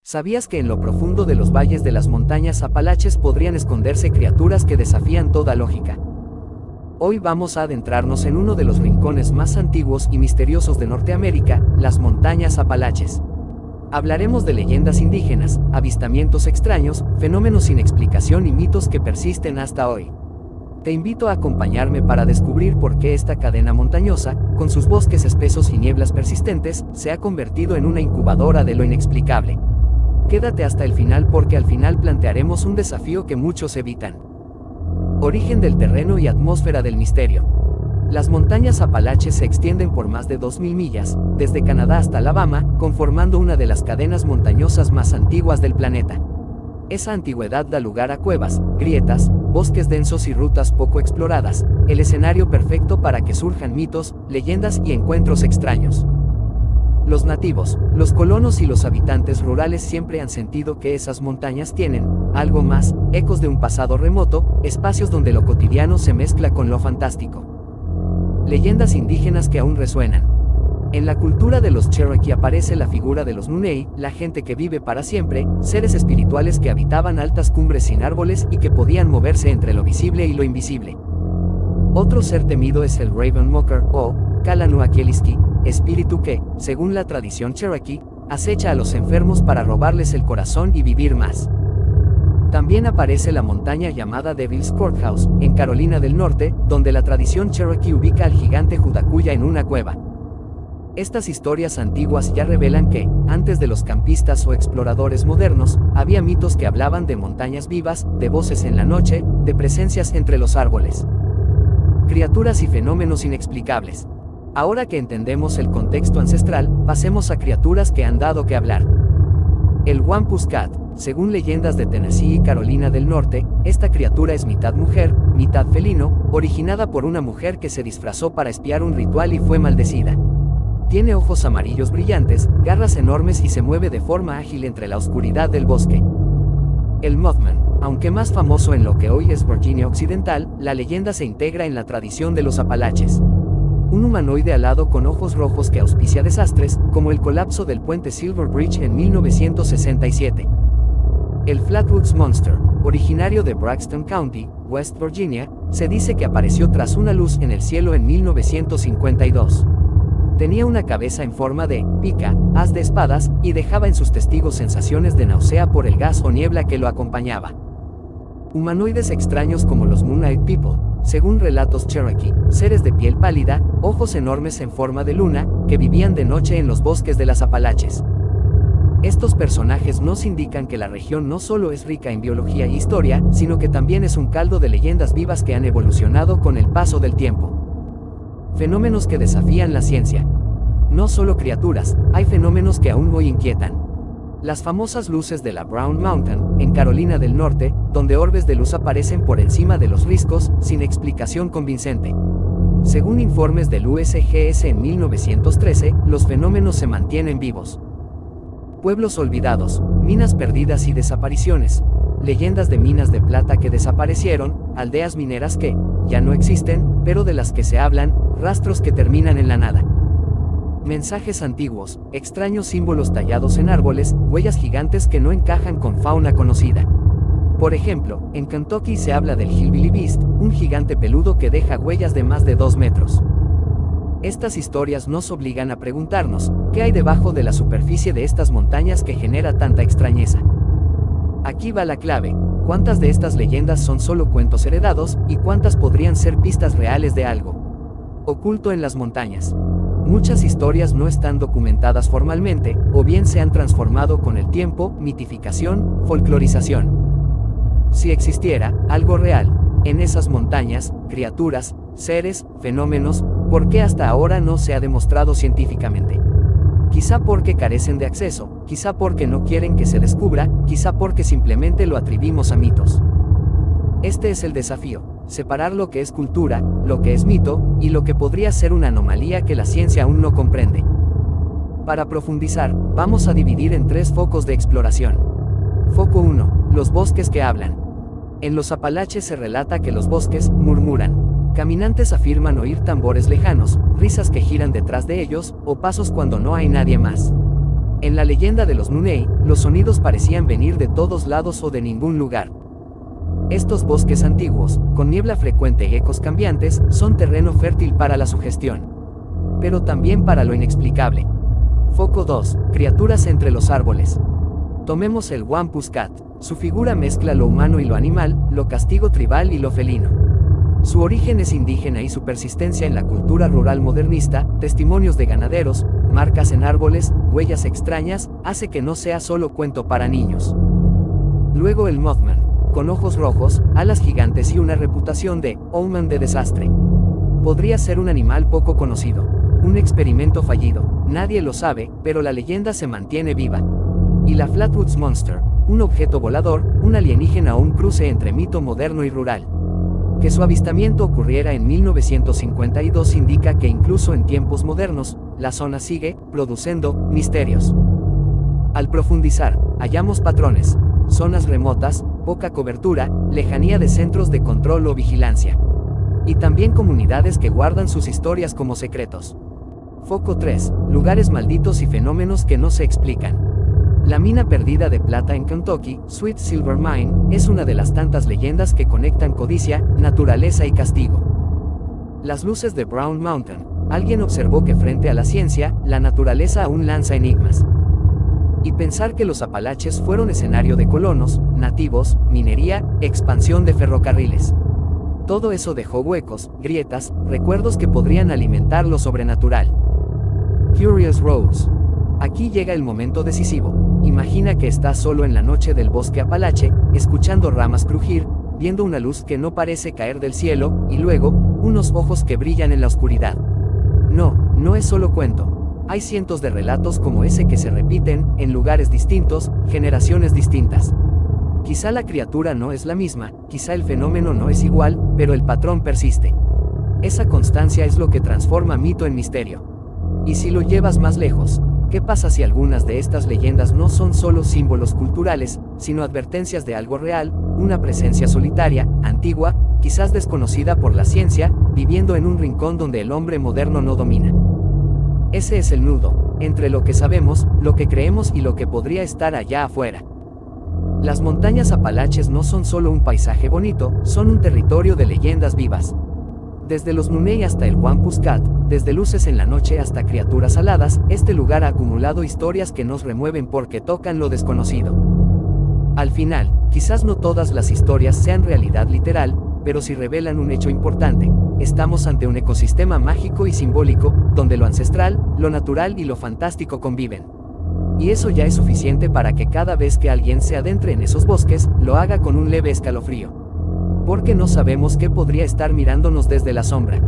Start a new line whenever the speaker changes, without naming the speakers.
¿Sabías que en lo profundo de los valles de las montañas Apalaches podrían esconderse criaturas que desafían toda lógica? Hoy vamos a adentrarnos en uno de los rincones más antiguos y misteriosos de Norteamérica, las montañas Apalaches. Hablaremos de leyendas indígenas, avistamientos extraños, fenómenos sin explicación y mitos que persisten hasta hoy. Te invito a acompañarme para descubrir por qué esta cadena montañosa, con sus bosques espesos y nieblas persistentes, se ha convertido en una incubadora de lo inexplicable. Quédate hasta el final porque al final plantearemos un desafío que muchos evitan. Origen del terreno y atmósfera del misterio. Las montañas Apalaches se extienden por más de 2000 millas, desde Canadá hasta Alabama, conformando una de las cadenas montañosas más antiguas del planeta. Esa antigüedad da lugar a cuevas, grietas, bosques densos y rutas poco exploradas, el escenario perfecto para que surjan mitos, leyendas y encuentros extraños. Los nativos, los colonos y los habitantes rurales siempre han sentido que esas montañas tienen algo más, ecos de un pasado remoto, espacios donde lo cotidiano se mezcla con lo fantástico. Leyendas indígenas que aún resuenan. En la cultura de los Cherokee aparece la figura de los Nunei, la gente que vive para siempre, seres espirituales que habitaban altas cumbres sin árboles y que podían moverse entre lo visible y lo invisible. Otro ser temido es el Raven Mocker o Kalanuakeliski, espíritu que, según la tradición Cherokee, acecha a los enfermos para robarles el corazón y vivir más. También aparece la montaña llamada Devil's Courthouse, en Carolina del Norte, donde la tradición Cherokee ubica al gigante Judacuya en una cueva. Estas historias antiguas ya revelan que, antes de los campistas o exploradores modernos, había mitos que hablaban de montañas vivas, de voces en la noche, de presencias entre los árboles. Criaturas y fenómenos inexplicables. Ahora que entendemos el contexto ancestral, pasemos a criaturas que han dado que hablar. El Wampus Cat, según leyendas de Tennessee y Carolina del Norte, esta criatura es mitad mujer, mitad felino, originada por una mujer que se disfrazó para espiar un ritual y fue maldecida. Tiene ojos amarillos brillantes, garras enormes y se mueve de forma ágil entre la oscuridad del bosque. El Mothman, aunque más famoso en lo que hoy es Virginia Occidental, la leyenda se integra en la tradición de los Apalaches. Un humanoide alado con ojos rojos que auspicia desastres, como el colapso del puente Silver Bridge en 1967. El Flatwoods Monster, originario de Braxton County, West Virginia, se dice que apareció tras una luz en el cielo en 1952. Tenía una cabeza en forma de pica, haz de espadas, y dejaba en sus testigos sensaciones de náusea por el gas o niebla que lo acompañaba. Humanoides extraños como los Moon-Eyed People, según relatos Cherokee, seres de piel pálida, ojos enormes en forma de luna, que vivían de noche en los bosques de las Apalaches. Estos personajes nos indican que la región no solo es rica en biología y historia, sino que también es un caldo de leyendas vivas que han evolucionado con el paso del tiempo. Fenómenos que desafían la ciencia. No solo criaturas, hay fenómenos que aún hoy inquietan. Las famosas luces de la Brown Mountain, en Carolina del Norte, donde orbes de luz aparecen por encima de los riscos, sin explicación convincente. Según informes del USGS en 1913, los fenómenos se mantienen vivos. Pueblos olvidados, minas perdidas y desapariciones. Leyendas de minas de plata que desaparecieron, aldeas mineras que ya no existen, pero de las que se hablan, rastros que terminan en la nada. Mensajes antiguos, extraños símbolos tallados en árboles, huellas gigantes que no encajan con fauna conocida. Por ejemplo, en Kentucky se habla del Hillbilly Beast, un gigante peludo que deja huellas de más de 2 metros. Estas historias nos obligan a preguntarnos, ¿qué hay debajo de la superficie de estas montañas que genera tanta extrañeza? Aquí va la clave, ¿cuántas de estas leyendas son solo cuentos heredados, y cuántas podrían ser pistas reales de algo oculto en las montañas? Muchas historias no están documentadas formalmente, o bien se han transformado con el tiempo, mitificación, folclorización. Si existiera algo real en esas montañas, criaturas, seres, fenómenos, ¿por qué hasta ahora no se ha demostrado científicamente? Quizá porque carecen de acceso, quizá porque no quieren que se descubra, quizá porque simplemente lo atribuimos a mitos. Este es el desafío, separar lo que es cultura, lo que es mito, y lo que podría ser una anomalía que la ciencia aún no comprende. Para profundizar, vamos a dividir en 3 focos de exploración. Foco 1. Los bosques que hablan. En los Apalaches se relata que los bosques murmuran. Caminantes afirman oír tambores lejanos, risas que giran detrás de ellos, o pasos cuando no hay nadie más. En la leyenda de los Nunei, los sonidos parecían venir de todos lados o de ningún lugar. Estos bosques antiguos, con niebla frecuente y ecos cambiantes, son terreno fértil para la sugestión. Pero también para lo inexplicable. Foco 2. Criaturas entre los árboles. Tomemos el Wampus Cat. Su figura mezcla lo humano y lo animal, lo castigo tribal y lo felino. Su origen es indígena y su persistencia en la cultura rural modernista, testimonios de ganaderos, marcas en árboles, huellas extrañas, hace que no sea solo cuento para niños. Luego el Mothman, con ojos rojos, alas gigantes y una reputación de omen de desastre. Podría ser un animal poco conocido, un experimento fallido, nadie lo sabe, pero la leyenda se mantiene viva. Y la Flatwoods Monster, un objeto volador, un alienígena o un cruce entre mito moderno y rural. Que su avistamiento ocurriera en 1952 indica que incluso en tiempos modernos, la zona sigue produciendo misterios. Al profundizar, hallamos patrones, zonas remotas, poca cobertura, lejanía de centros de control o vigilancia. Y también comunidades que guardan sus historias como secretos. Foco 3. Lugares malditos y fenómenos que no se explican. La mina perdida de plata en Kentucky, Sweet Silver Mine, es una de las tantas leyendas que conectan codicia, naturaleza y castigo. Las luces de Brown Mountain. Alguien observó que frente a la ciencia, la naturaleza aún lanza enigmas. Y pensar que los Apalaches fueron escenario de colonos, nativos, minería, expansión de ferrocarriles. Todo eso dejó huecos, grietas, recuerdos que podrían alimentar lo sobrenatural. Curious Rose. Aquí llega el momento decisivo. Imagina que estás solo en la noche del bosque Apalache, escuchando ramas crujir, viendo una luz que no parece caer del cielo, y luego, unos ojos que brillan en la oscuridad. No es solo cuento. Hay cientos de relatos como ese que se repiten, en lugares distintos, generaciones distintas. Quizá la criatura no es la misma, quizá el fenómeno no es igual, pero el patrón persiste. Esa constancia es lo que transforma mito en misterio. Y si lo llevas más lejos, ¿qué pasa si algunas de estas leyendas no son solo símbolos culturales, sino advertencias de algo real, una presencia solitaria, antigua, quizás desconocida por la ciencia, viviendo en un rincón donde el hombre moderno no domina? Ese es el nudo, entre lo que sabemos, lo que creemos y lo que podría estar allá afuera. Las montañas Apalaches no son solo un paisaje bonito, son un territorio de leyendas vivas. Desde los Nunei hasta el Wampus Cat, desde luces en la noche hasta criaturas aladas, este lugar ha acumulado historias que nos remueven porque tocan lo desconocido. Al final, quizás no todas las historias sean realidad literal, pero si revelan un hecho importante, estamos ante un ecosistema mágico y simbólico, donde lo ancestral, lo natural y lo fantástico conviven. Y eso ya es suficiente para que cada vez que alguien se adentre en esos bosques, lo haga con un leve escalofrío. Porque no sabemos qué podría estar mirándonos desde la sombra.